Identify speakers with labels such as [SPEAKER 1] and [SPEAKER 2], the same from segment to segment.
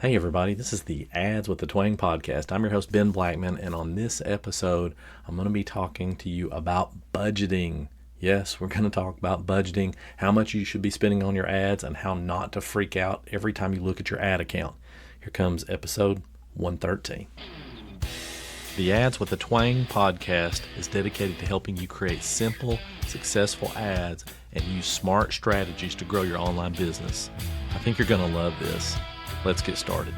[SPEAKER 1] Hey everybody, this is the Ads with the Twang podcast. I'm your host Ben Blackman, and on this episode, I'm going to be talking to you about budgeting. Yes, we're going to talk about budgeting, how much you should be spending on your ads, and how not to freak out every time you look at your ad account. Here comes episode 113. The Ads with the Twang podcast is dedicated to helping you create simple, successful ads and use smart strategies to grow your online business. I think you're going to love this. Let's get started.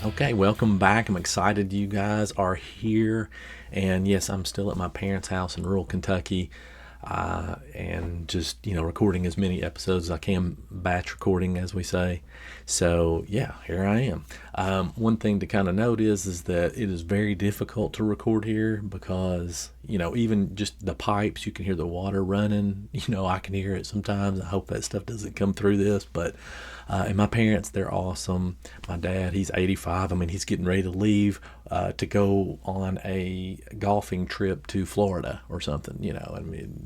[SPEAKER 1] Okay, welcome back. I'm excited you guys are here. And yes, I'm still at my parents' house in rural Kentucky and just, recording as many episodes as I can, batch recording, as we say. So, yeah, here I am. One thing to kind of note is that it is very difficult to record here because, even just the pipes, you can hear the water running. I can hear it sometimes. I hope that stuff doesn't come through this, but and my parents, they're awesome. My dad, he's 85. He's getting ready to leave to go on a golfing trip to Florida or something,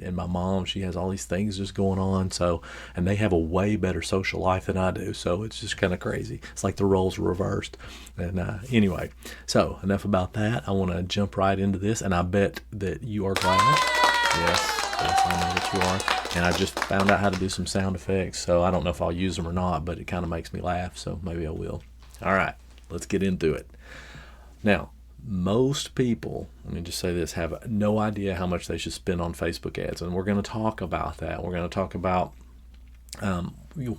[SPEAKER 1] and my mom, she has all these things just going on. So, and they have a way better social life than I do. So it's just kind of crazy. It's like the roles are reversed. And anyway, so enough about that. I want to jump right into this, and I bet that you are glad. Yes, I know that you are. And I just found out how to do some sound effects, so I don't know if I'll use them or not, but it kind of makes me laugh, so maybe I will. All right, let's get into it. Now, most people, let me just say this, have no idea how much they should spend on Facebook ads, and we're going to talk about that. We're going to talk about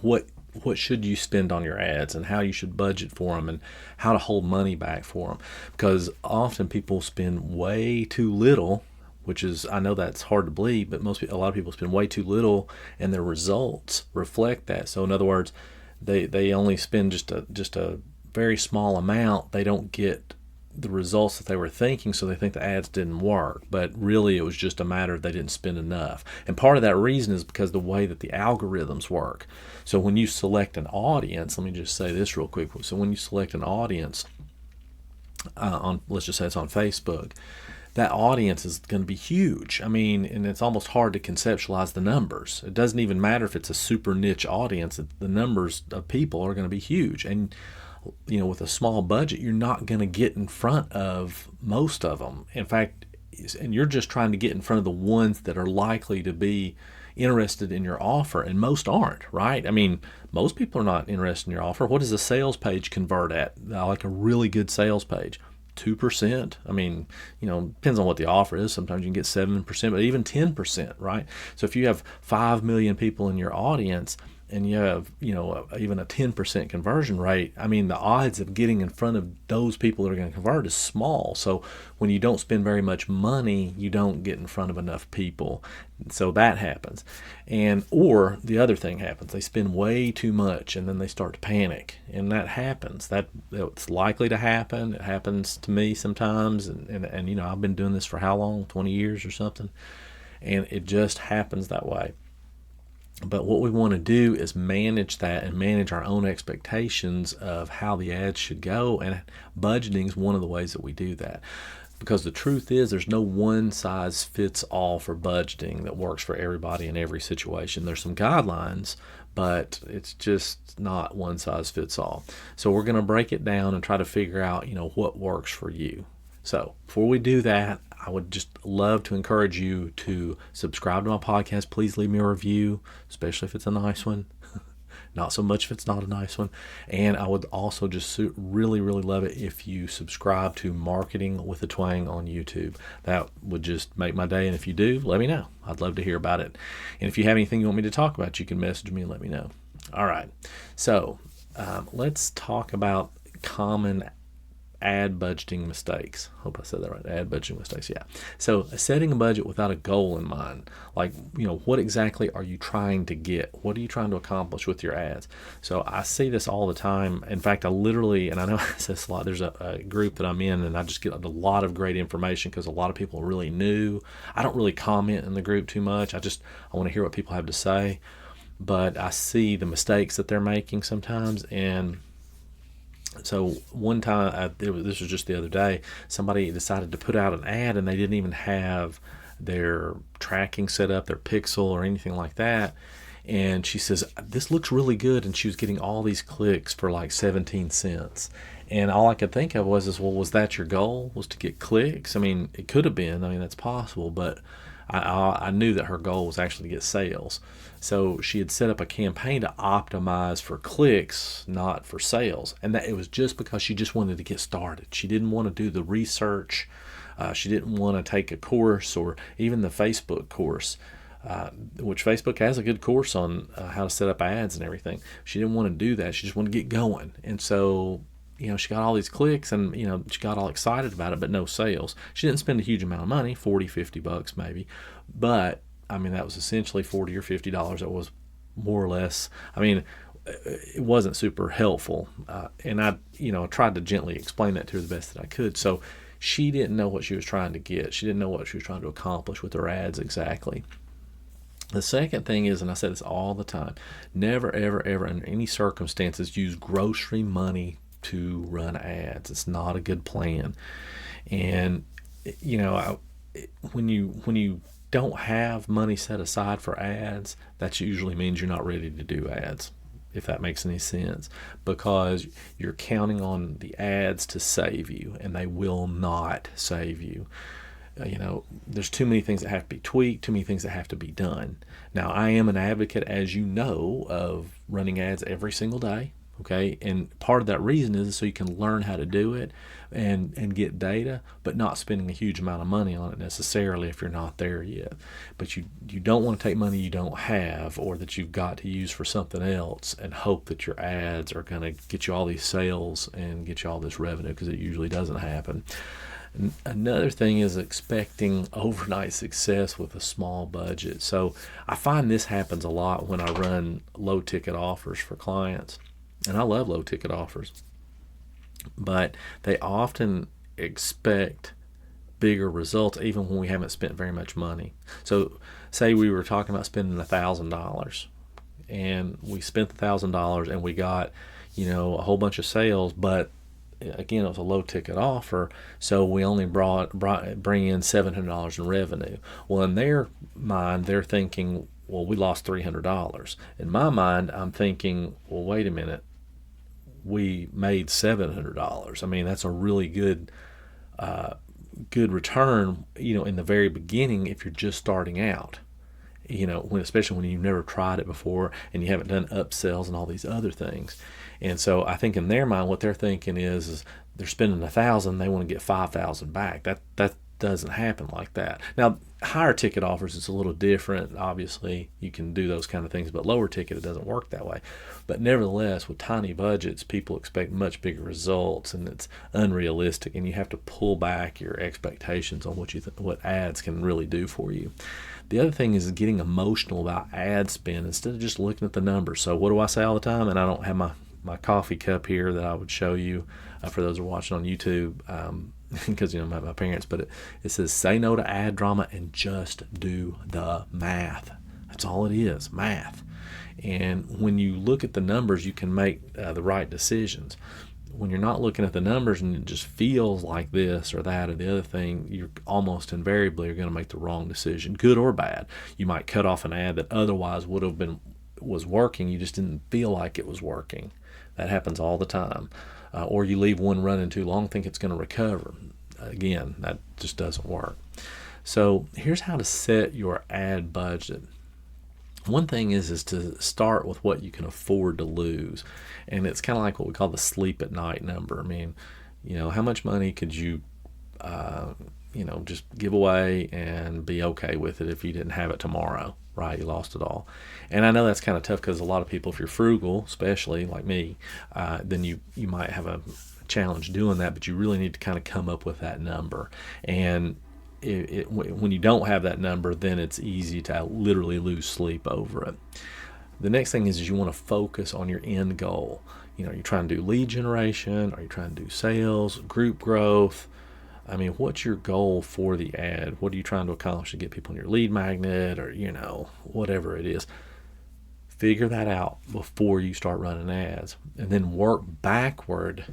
[SPEAKER 1] what should you spend on your ads and how you should budget for them and how to hold money back for them, because often people spend way too little, which is, I know that's hard to believe, but a lot of people spend way too little, and their results reflect that. So in other words, they only spend just a very small amount. They don't get the results that they were thinking, so they think the ads didn't work. But really, it was just a matter of they didn't spend enough. And part of that reason is because the way that the algorithms work. So when you select an audience, let me just say this real quick. So when you select an audience let's just say it's on Facebook, that audience is going to be huge. And it's almost hard to conceptualize the numbers. It doesn't even matter if it's a super niche audience. The numbers of people are going to be huge. And, with a small budget, you're not going to get in front of most of them. In fact, and you're just trying to get in front of the ones that are likely to be interested in your offer, and most aren't, right? Most people are not interested in your offer. What does a sales page convert at? Like a really good sales page? 2%. Depends on what the offer is. Sometimes you can get 7%, but even 10%, right? So if you have 5 million people in your audience and you have, even a 10% conversion rate, the odds of getting in front of those people that are going to convert is small. So when you don't spend very much money, you don't get in front of enough people. So that happens. Or the other thing happens. They spend way too much and then they start to panic. And that happens. It's likely to happen. It happens to me sometimes. And I've been doing this for how long? 20 years or something. And it just happens that way. But what we want to do is manage that and manage our own expectations of how the ads should go. And budgeting is one of the ways that we do that. Because the truth is, there's no one size fits all for budgeting that works for everybody in every situation. There's some guidelines, but it's just not one size fits all. So we're going to break it down and try to figure out, what works for you. So before we do that, I would just love to encourage you to subscribe to my podcast. Please leave me a review, especially if it's a nice one. Not so much if it's not a nice one. And I would also just really, really love it if you subscribe to Marketing with a Twang on YouTube. That would just make my day. And if you do, let me know. I'd love to hear about it. And if you have anything you want me to talk about, you can message me and let me know. All right. So let's talk about common ad budgeting mistakes. Hope I said that right. Ad budgeting mistakes. Yeah. So setting a budget without a goal in mind, like, what exactly are you trying to get? What are you trying to accomplish with your ads? So I see this all the time. In fact, and I know I say this a lot, there's a group that I'm in and I just get a lot of great information because a lot of people are really new. I don't really comment in the group too much. I want to hear what people have to say, but I see the mistakes that they're making sometimes. And so one time, this was just the other day, somebody decided to put out an ad and they didn't even have their tracking set up, their pixel or anything like that. And she says, this looks really good. And she was getting all these clicks for like 17 cents. And all I could think of was, well, was that your goal? Was to get clicks? I mean, it could have been. I mean, that's possible. But I knew that her goal was actually to get sales. So she had set up a campaign to optimize for clicks, not for sales. And that it was just because she just wanted to get started. She didn't want to do the research. She didn't want to take a course or even the Facebook course, which Facebook has a good course on how to set up ads and everything. She didn't want to do that. She just wanted to get going. And so, she got all these clicks and, she got all excited about it, but no sales. She didn't spend a huge amount of money, 40, 50 bucks maybe. But, I mean, that was essentially $40 or $50. That was more or less, I mean, it wasn't super helpful. And I tried to gently explain that to her the best that I could. So she didn't know what she was trying to get. She didn't know what she was trying to accomplish with her ads exactly. The second thing is, and I say this all the time, never, ever, ever, under any circumstances, use grocery money to run ads. It's not a good plan. And, when you don't have money set aside for ads, that usually means you're not ready to do ads, if that makes any sense, because you're counting on the ads to save you, and they will not save you. There's too many things that have to be tweaked, too many things that have to be done. Now, I am an advocate, as you know, of running ads every single day. Okay, and part of that reason is so you can learn how to do it and get data, but not spending a huge amount of money on it necessarily if you're not there yet. But you don't want to take money you don't have or that you've got to use for something else and hope that your ads are going to get you all these sales and get you all this revenue, because it usually doesn't happen. Another thing is expecting overnight success with a small budget. So I find this happens a lot when I run low ticket offers for clients. And I love low ticket offers, but they often expect bigger results even when we haven't spent very much money. So say we were talking about spending $1,000 and we spent $1,000 and we got, a whole bunch of sales, but again, it was a low ticket offer. So we only bring in $700 in revenue. Well, in their mind, they're thinking, well, we lost $300. In my mind, I'm thinking, well, wait a minute. We made $700. I mean, that's a really good return, in the very beginning if you're just starting out. Especially when you've never tried it before and you haven't done upsells and all these other things. And so I think in their mind, what they're thinking is they're spending $1,000, they want to get $5,000 back. That doesn't happen like that. Now, higher ticket offers, it's a little different. Obviously, you can do those kind of things, but lower ticket, it doesn't work that way. But nevertheless, with tiny budgets, people expect much bigger results, and it's unrealistic, and you have to pull back your expectations on what ads can really do for you. The other thing is getting emotional about ad spend instead of just looking at the numbers. So what do I say all the time? And I don't have my coffee cup here that I would show you for those who are watching on YouTube, because my parents, but it says say no to ad drama and just do the math. That's all it is, math. And when you look at the numbers, you can make the right decisions. When you're not looking at the numbers and it just feels like this or that or the other thing, you're almost invariably are going to make the wrong decision, good or bad. You might cut off an ad that otherwise was working. You just didn't feel like it was working. That happens all the time. Or you leave one running too long, think it's going to recover. Again, that just doesn't work. So here's how to set your ad budget. One thing is to start with what you can afford to lose. And it's kind of like what we call the sleep at night number. I mean, how much money could you, just give away and be okay with it if you didn't have it tomorrow, right? You lost it all. And I know that's kind of tough because a lot of people, if you're frugal, especially like me, then you might have a challenge doing that, but you really need to kind of come up with that number. And when you don't have that number, then it's easy to literally lose sleep over it. The next thing is you want to focus on your end goal. You're trying to do lead generation, are you trying to do sales, group growth? I mean, what's your goal for the ad? What are you trying to accomplish to get people in your lead magnet or, whatever it is? Figure that out before you start running ads, and then work backward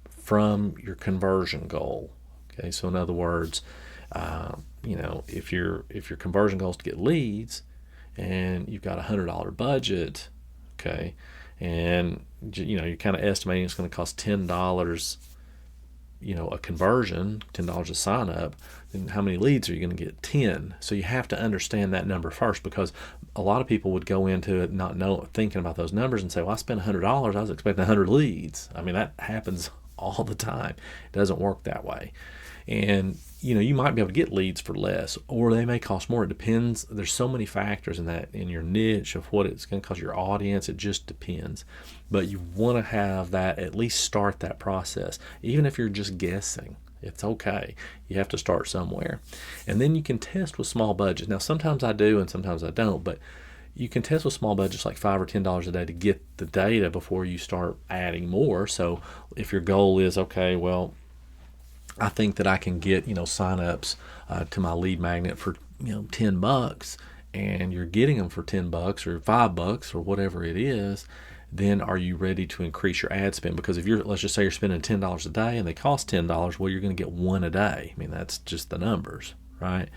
[SPEAKER 1] from your conversion goal. Okay, so in other words, if your conversion goal is to get leads, and you've got $100 budget, okay, and you're kind of estimating it's going to cost $10, a conversion, $10 a sign up, then how many leads are you going to get? 10. So you have to understand that number first, because a lot of people would go into it not thinking about those numbers and say, well, I spent $100, I was expecting 100 leads. I mean, that happens all the time. It doesn't work that way. And you might be able to get leads for less, or they may cost more. It depends. There's so many factors in your niche of what it's going to cost your audience. It just depends. But you want to have that, at least start that process. Even if you're just guessing, it's okay. You have to start somewhere. And then you can test with small budgets. Now, sometimes I do and sometimes I don't, but you can test with small budgets like $5 or $10 a day to get the data before you start adding more. So if your goal is, okay, well, I think that I can get signups to my lead magnet for $10, and you're getting them for $10 or $5 or whatever it is, then are you ready to increase your ad spend? Because if let's just say you're spending $10 a day and they cost $10, well, you're going to get one a day. I mean, that's just the numbers, right?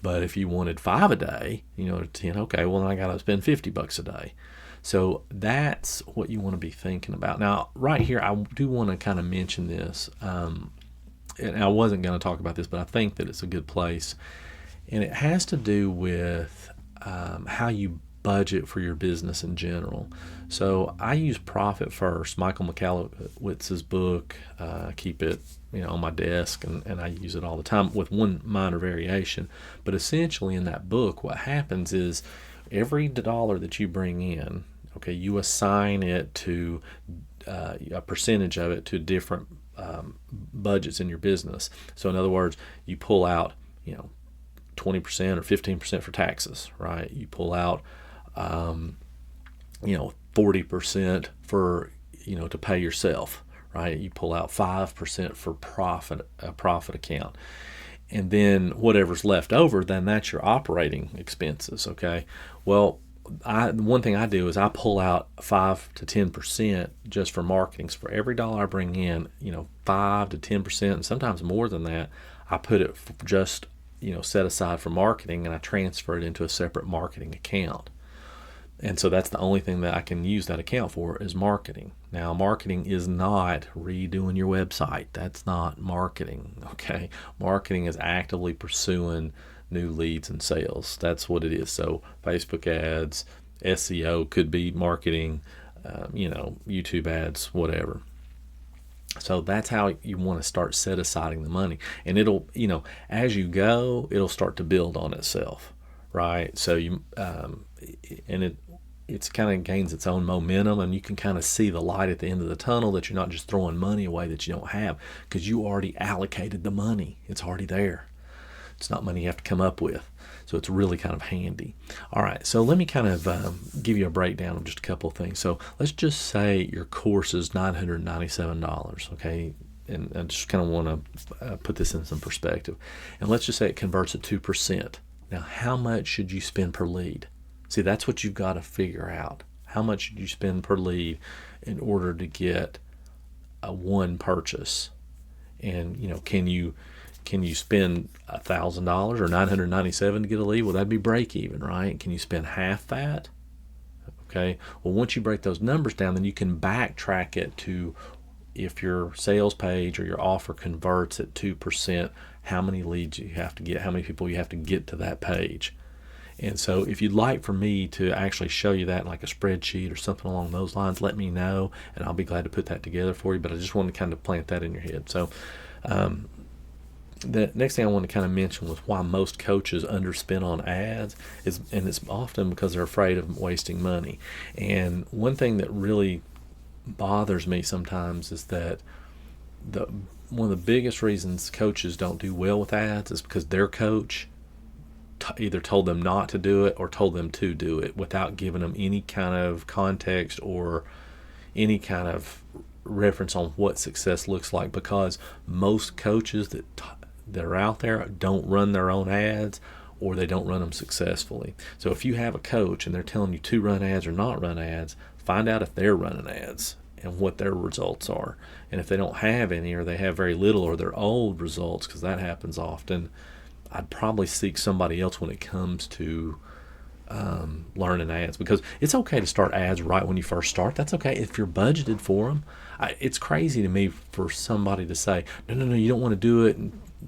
[SPEAKER 1] But if you wanted 5 a day, 10, okay, well, then I got to spend $50 a day. So that's what you want to be thinking about. Now, right here, I do want to kind of mention this. And I wasn't going to talk about this, but I think that it's a good place. And it has to do with how you budget for your business in general. So I use Profit First, Michael Michalowicz's book. Keep it on my desk, and I use it all the time with one minor variation. But essentially in that book, what happens is every dollar that you bring in, okay, you assign it to a percentage of it to different budgets in your business. So in other words, you pull out 20% or 15% for taxes, right? You pull out 40% for to pay yourself, right? You pull out 5% for a profit account, and then whatever's left over, then that's your operating expenses. Okay, well, one thing I do is I pull out 5 to 10% just for marketing. So for every dollar I bring in, 5 to 10%, and sometimes more than that, I put it just set aside for marketing, and I transfer it into a separate marketing account. And so that's the only thing that I can use that account for is marketing. Now, marketing is not redoing your website. That's not marketing, okay? Marketing is actively pursuing new leads and sales. That's what it is. So Facebook ads, SEO could be marketing, YouTube ads, whatever. So that's how you want to start set aside the money. And it'll, as you go, it'll start to build on itself, right? So it's kind of gains its own momentum, and you can kind of see the light at the end of the tunnel, that you're not just throwing money away that you don't have, because you already allocated the money. It's already there. It's not money you have to come up with. So it's really kind of handy. All right, so let me kind of give you a breakdown of just a couple of things. So let's just say your course is $997, okay? And I just kind of want to put this in some perspective. And let's just say it converts at 2%. Now, how much should you spend per lead? See, that's what you've got to figure out. How much should you spend per lead in order to get a one purchase? And can you spend $1,000 or $997 to get a lead? Well, that'd be break even, right? Can you spend half that? Okay. Well, once you break those numbers down, then you can backtrack it to, if your sales page or your offer converts at 2%, how many leads you have to get, how many people you have to get to that page. And so if you'd like for me to actually show you that in like a spreadsheet or something along those lines, let me know, and I'll be glad to put that together for you. But I just wanted to kind of plant that in your head. So the next thing I want to kind of mention was why most coaches underspend on ads and it's often because they're afraid of wasting money. And one thing that really bothers me sometimes is that one of the biggest reasons coaches don't do well with ads is because their coach either told them not to do it or told them to do it without giving them any kind of context or any kind of reference on what success looks like, because most coaches that are out there don't run their own ads, or they don't run them successfully. So if you have a coach and they're telling you to run ads or not run ads, find out if they're running ads and what their results are. And if they don't have any, or they have very little, or they're old results, because that happens often, I'd probably seek somebody else when it comes to learning ads, because it's okay to start ads right when you first start. That's okay if you're budgeted for them. It's crazy to me for somebody to say, no, you don't want to do it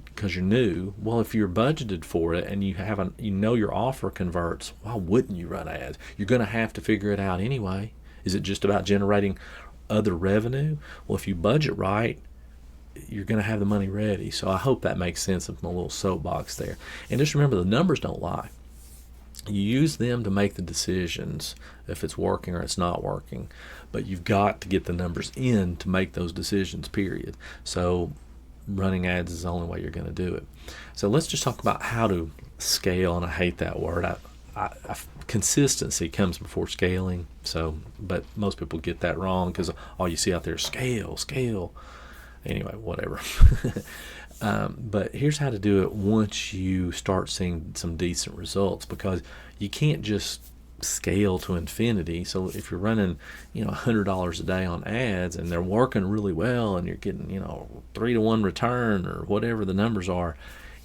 [SPEAKER 1] because you're new. Well, if you're budgeted for it and you know your offer converts, why wouldn't you run ads? You're going to have to figure it out anyway. Is it just about generating other revenue? Well, if you budget right, you're going to have the money ready. So I hope that makes sense of my little soapbox there. And just remember, the numbers don't lie. You use them to make the decisions if it's working or it's not working, but you've got to get the numbers in to make those decisions, period. So running ads is the only way you're going to do it. So let's just talk about how to scale, and I hate that word. Consistency comes before scaling. So, but most people get that wrong because all you see out there is scale. Anyway, whatever. But here's how to do it once you start seeing some decent results, because you can't just scale to infinity. So if you're running, $100 a day on ads and they're working really well and you're getting, 3-to-1 return or whatever the numbers are,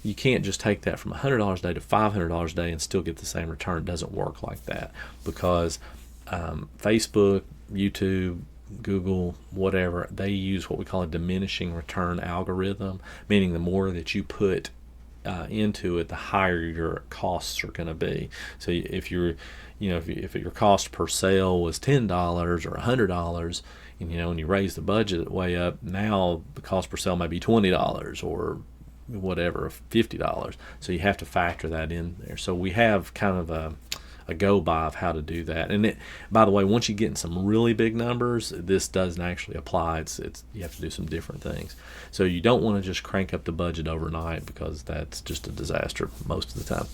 [SPEAKER 1] you can't just take that from $100 a day to $500 a day and still get the same return. It doesn't work like that, because Facebook, YouTube, Google, whatever, they use what we call a diminishing return algorithm, meaning the more that you put into it, the higher your costs are going to be. So if you're, if your cost per sale was $10 or $100, and you raise the budget way up, now the cost per sale might be $20 or whatever, $50. So you have to factor that in there. So we have kind of a go by of how to do that. And by the way, once you get in some really big numbers, this doesn't actually apply. It's you have to do some different things. So you don't want to just crank up the budget overnight, because that's just a disaster most of the time.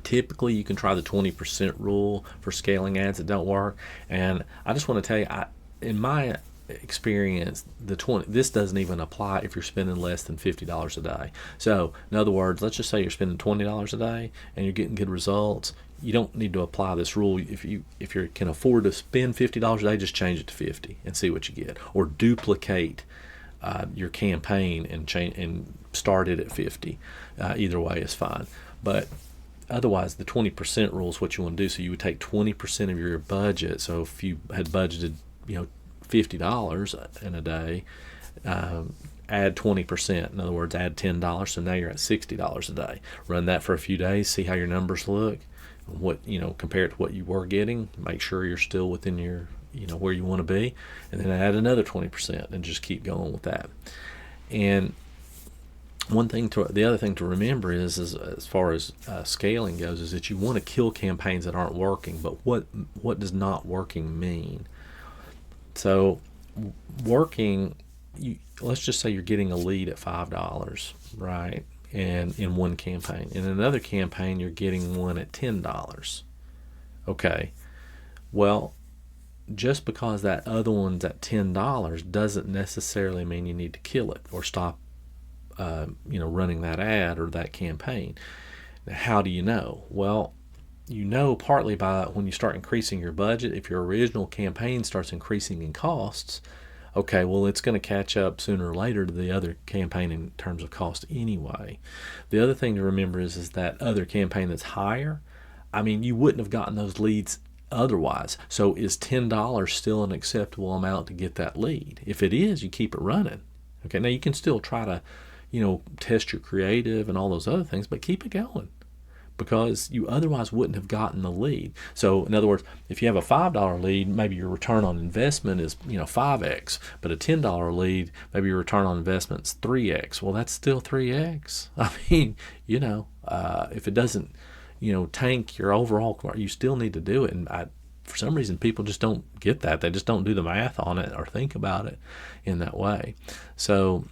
[SPEAKER 1] Typically, you can try the 20% rule for scaling ads that don't work. And I just want to tell you, in my experience, this doesn't even apply if you're spending less than $50 a day. So in other words, let's just say you're spending $20 a day and you're getting good results. You don't need to apply this rule. If you can afford to spend $50 a day, just change it to 50 and see what you get, or duplicate your campaign and start it at 50. Either way is fine. But otherwise, the 20% rule is what you want to do. So you would take 20% of your budget. So if you had budgeted, $50 in a day, add 20%. In other words, add $10. So now you're at $60 a day. Run that for a few days. See how your numbers look. What compare it to what you were getting. Make sure you're still within your where you want to be, and then add another 20% and just keep going with that. And the other thing to remember is as far as scaling goes, is that you want to kill campaigns that aren't working. But what does not working mean? So working, let's just say you're getting a lead at $5, right? And in one campaign. In another campaign, you're getting one at $10. Okay. Well, just because that other one's at $10 doesn't necessarily mean you need to kill it or stop running that ad or that campaign. Now, how do you know? Well, partly by when you start increasing your budget. If your original campaign starts increasing in costs, okay, well, it's going to catch up sooner or later to the other campaign in terms of cost anyway. The other thing to remember is that other campaign that's higher, you wouldn't have gotten those leads otherwise. So is $10 still an acceptable amount to get that lead? If it is, you keep it running. Okay, now you can still try to, test your creative and all those other things, but keep it going, because you otherwise wouldn't have gotten the lead. So in other words, if you have a $5 lead, maybe your return on investment is 5x, but a $10 lead, maybe your return on investment is 3x. Well, that's still 3x. If it doesn't tank your overall, you still need to do it. And for some reason, people just don't get that. They just don't do the math on it or think about it in that way. So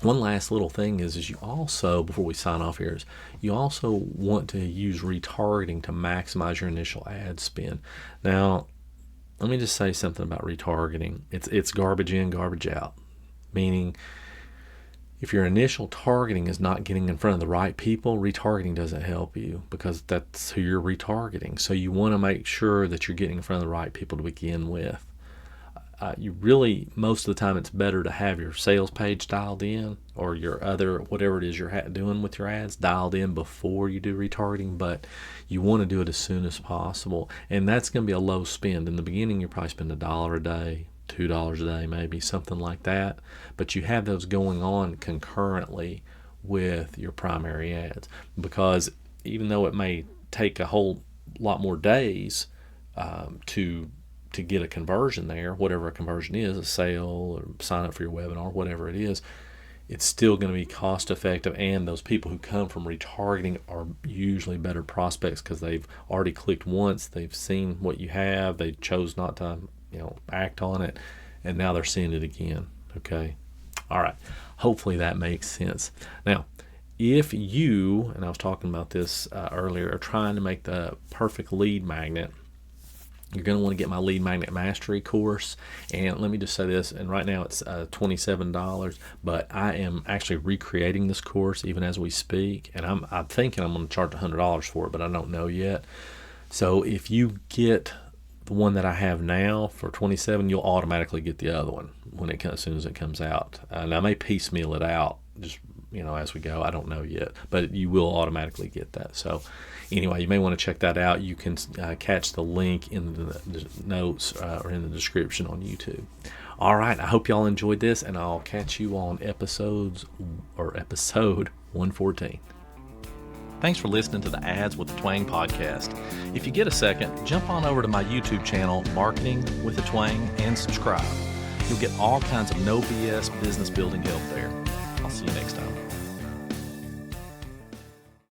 [SPEAKER 1] one last little thing is you also, before we sign off here, is you also want to use retargeting to maximize your initial ad spend. Now, let me just say something about retargeting. It's garbage in, garbage out. Meaning, if your initial targeting is not getting in front of the right people, retargeting doesn't help you, because that's who you're retargeting. So you want to make sure that you're getting in front of the right people to begin with. you really, most of the time, it's better to have your sales page dialed in, or your other, whatever it is you're doing with your ads, dialed in before you do retargeting. But you want to do it as soon as possible, and that's going to be a low spend. In the beginning, you probably spend $1 a day, $2 a day, maybe something like that. But you have those going on concurrently with your primary ads, because even though it may take a whole lot more days to get a conversion there, whatever a conversion is, a sale or sign up for your webinar, whatever it is, it's still going to be cost effective. And those people who come from retargeting are usually better prospects because they've already clicked once, they've seen what you have, they chose not to act on it, and now they're seeing it again. Okay. All right. Hopefully that makes sense. Now, if you, and I was talking about this earlier, are trying to make the perfect lead magnet, you're going to want to get my Lead Magnet Mastery course. And let me just say this, and right now it's $27, but I am actually recreating this course even as we speak, and I'm thinking I'm going to charge $100 for it, but I don't know yet. So if you get the one that I have now for $27, you'll automatically get the other one as soon as it comes out. And I may piecemeal it out just as we go. I don't know yet, but you will automatically get that. So anyway, you may want to check that out. You can catch the link in the notes or in the description on YouTube. All right, I hope y'all enjoyed this, and I'll catch you on episode 114. Thanks for listening to the Ads with the Twang podcast. If you get a second, jump on over to my YouTube channel, Marketing with the Twang, and subscribe. You'll get all kinds of no BS business building help there. I'll see you next time.